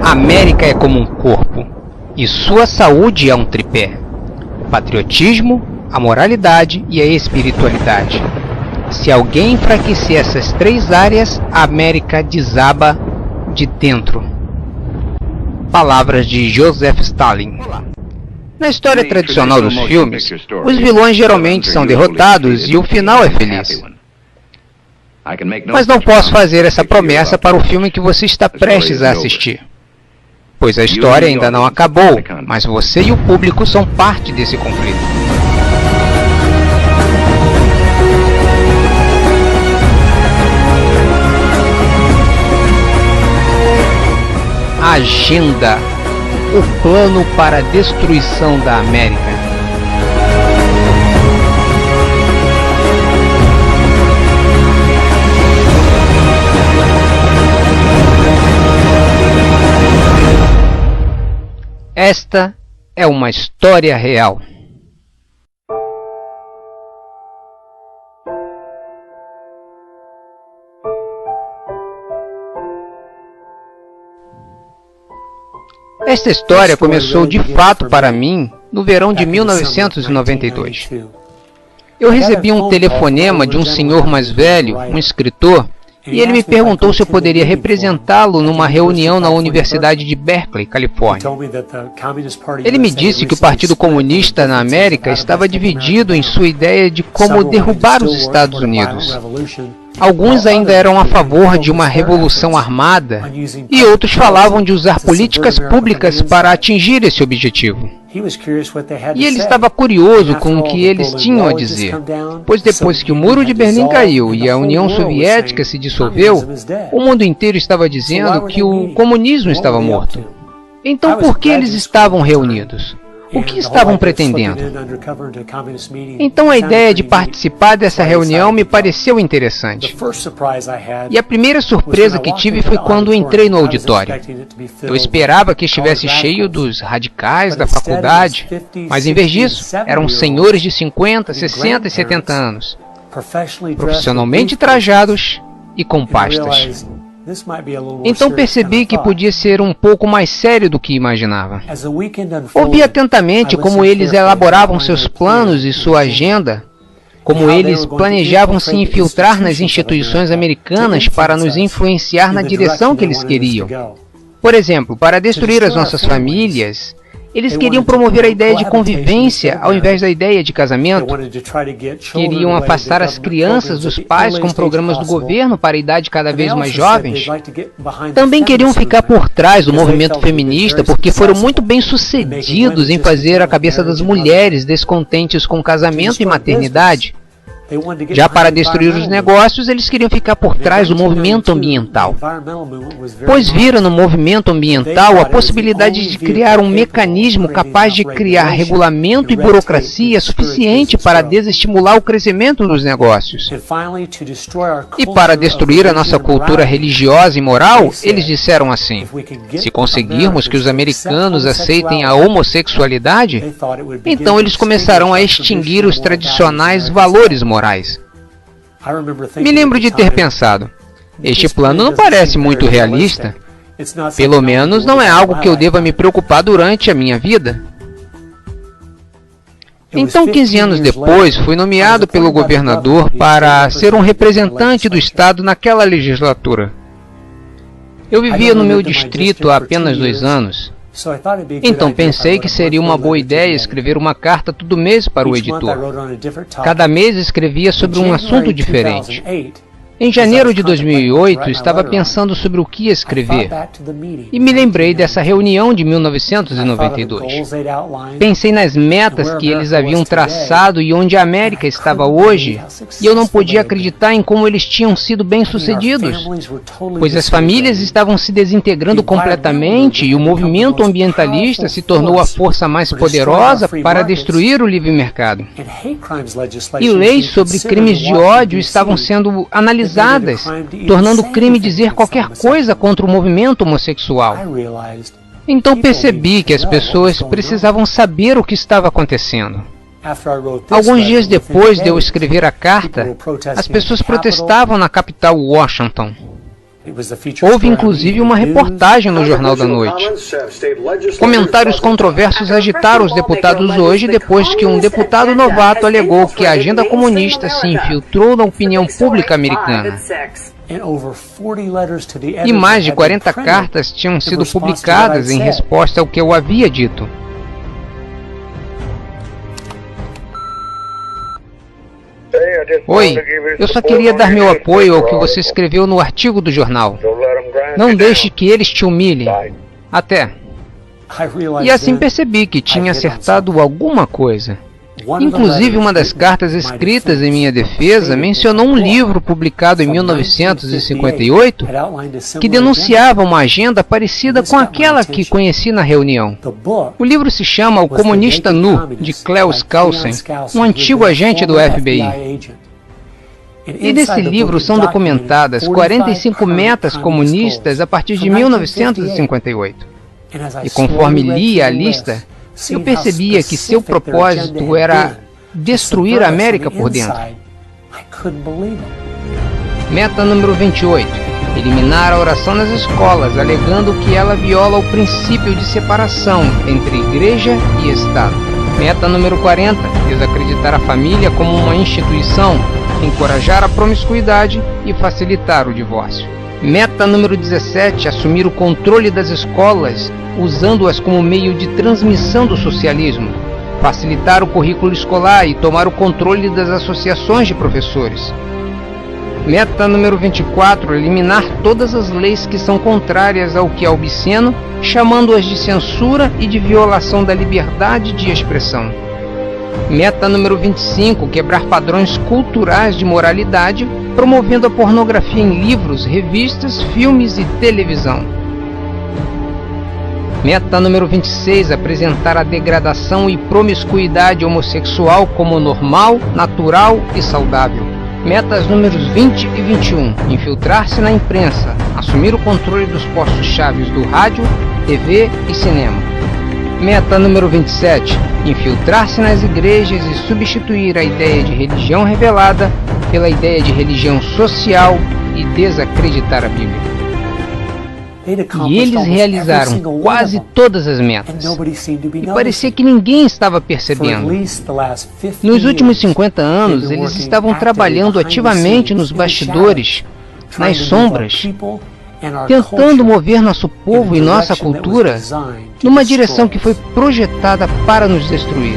A América é como um corpo, e sua saúde é um tripé: o patriotismo, a moralidade e a espiritualidade. Se alguém enfraquecer essas três áreas, a América desaba de dentro. Palavras de Joseph Stalin. Na história tradicional dos filmes, os vilões geralmente são derrotados e o final é feliz. Mas não posso fazer essa promessa para o filme que você está prestes a assistir, pois a história ainda não acabou, mas você e o público são parte desse conflito. Agenda: o plano para a destruição da América. Esta é uma história real. Esta história começou de fato para mim no verão de 1992. Eu recebi um telefonema de um senhor mais velho, um escritor, e ele me perguntou se eu poderia representá-lo numa reunião na Universidade de Berkeley, Califórnia. Ele me disse que o Partido Comunista na América estava dividido em sua ideia de como derrubar os Estados Unidos. Alguns ainda eram a favor de uma revolução armada e outros falavam de usar políticas públicas para atingir esse objetivo. E ele estava curioso com o que eles tinham a dizer, pois depois que o Muro de Berlim caiu e a União Soviética se dissolveu, o mundo inteiro estava dizendo que o comunismo estava morto. Então por que eles estavam reunidos? O que estavam pretendendo? Então a ideia de participar dessa reunião me pareceu interessante. E a primeira surpresa que tive foi quando entrei no auditório. Eu esperava que estivesse cheio dos radicais da faculdade, mas em vez disso, eram senhores de 50, 60 e 70 anos, profissionalmente trajados e com pastas. Então percebi que podia ser um pouco mais sério do que imaginava. Ouvi atentamente como eles elaboravam seus planos e sua agenda, como eles planejavam se infiltrar nas instituições americanas para nos influenciar na direção que eles queriam. Por exemplo, para destruir as nossas famílias, eles queriam promover a ideia de convivência ao invés da ideia de casamento. Queriam afastar as crianças dos pais com programas do governo para a idade cada vez mais jovens. Também queriam ficar por trás do movimento feminista porque foram muito bem-sucedidos em fazer a cabeça das mulheres descontentes com casamento e maternidade. Já para destruir os negócios, eles queriam ficar por trás do movimento ambiental, pois viram no movimento ambiental a possibilidade de criar um mecanismo capaz de criar regulamento e burocracia suficiente para desestimular o crescimento dos negócios. E para destruir a nossa cultura religiosa e moral, eles disseram assim: se conseguirmos que os americanos aceitem a homossexualidade, então eles começarão a extinguir os tradicionais valores morais. Me lembro de ter pensado, este plano não parece muito realista. Pelo menos não é algo que eu deva me preocupar durante a minha vida. Então, 15 anos depois, fui nomeado pelo governador para ser um representante do Estado naquela legislatura. Eu vivia no meu distrito há apenas 2 anos. Então pensei que seria uma boa ideia escrever uma carta todo mês para o editor. Cada mês escrevia sobre um assunto diferente. Em janeiro de 2008, estava pensando sobre o que escrever, e me lembrei dessa reunião de 1992. Pensei nas metas que eles haviam traçado e onde a América estava hoje, e eu não podia acreditar em como eles tinham sido bem-sucedidos, pois as famílias estavam se desintegrando completamente e o movimento ambientalista se tornou a força mais poderosa para destruir o livre mercado. E leis sobre crimes de ódio estavam sendo analisadas, tornando crime dizer qualquer coisa contra o movimento homossexual. Então percebi que as pessoas precisavam saber o que estava acontecendo. Alguns dias depois de eu escrever a carta, as pessoas protestavam na capital Washington. Houve inclusive uma reportagem no Jornal da Noite. Comentários controversos agitaram os deputados hoje depois que um deputado novato alegou que a agenda comunista se infiltrou na opinião pública americana. E mais de 40 cartas tinham sido publicadas em resposta ao que eu havia dito. Oi, eu só queria dar meu apoio ao que você escreveu no artigo do jornal. Não deixe que eles te humilhem. Até. E assim percebi que tinha acertado alguma coisa. Inclusive, uma das cartas escritas em minha defesa mencionou um livro publicado em 1958 que denunciava uma agenda parecida com aquela que conheci na reunião. O livro se chama O Comunista Nu, de Cleo Skousen, um antigo agente do FBI. E nesse livro são documentadas 45 metas comunistas a partir de 1958. E conforme lia a lista, eu percebia que seu propósito era destruir a América por dentro. Meta número 28. Eliminar a oração nas escolas, alegando que ela viola o princípio de separação entre igreja e Estado. Meta número 40. Desacreditar a família como uma instituição, encorajar a promiscuidade e facilitar o divórcio. Meta número 17. Assumir o controle das escolas, usando-as como meio de transmissão do socialismo, facilitar o currículo escolar e tomar o controle das associações de professores. Meta número 24. Eliminar todas as leis que são contrárias ao que é obsceno, chamando-as de censura e de violação da liberdade de expressão. Meta número 25. Quebrar padrões culturais de moralidade, promovendo a pornografia em livros, revistas, filmes e televisão. Meta número 26. Apresentar a degradação e promiscuidade homossexual como normal, natural e saudável. Metas números 20 e 21. Infiltrar-se na imprensa, assumir o controle dos postos-chave do rádio, TV e cinema. Meta número 27. Infiltrar-se nas igrejas e substituir a ideia de religião revelada pela ideia de religião social e desacreditar a Bíblia. E eles realizaram quase todas as metas. E parecia que ninguém estava percebendo. Nos últimos 50 anos, eles estavam trabalhando ativamente nos bastidores, nas sombras, tentando mover nosso povo e nossa cultura numa direção que foi projetada para nos destruir.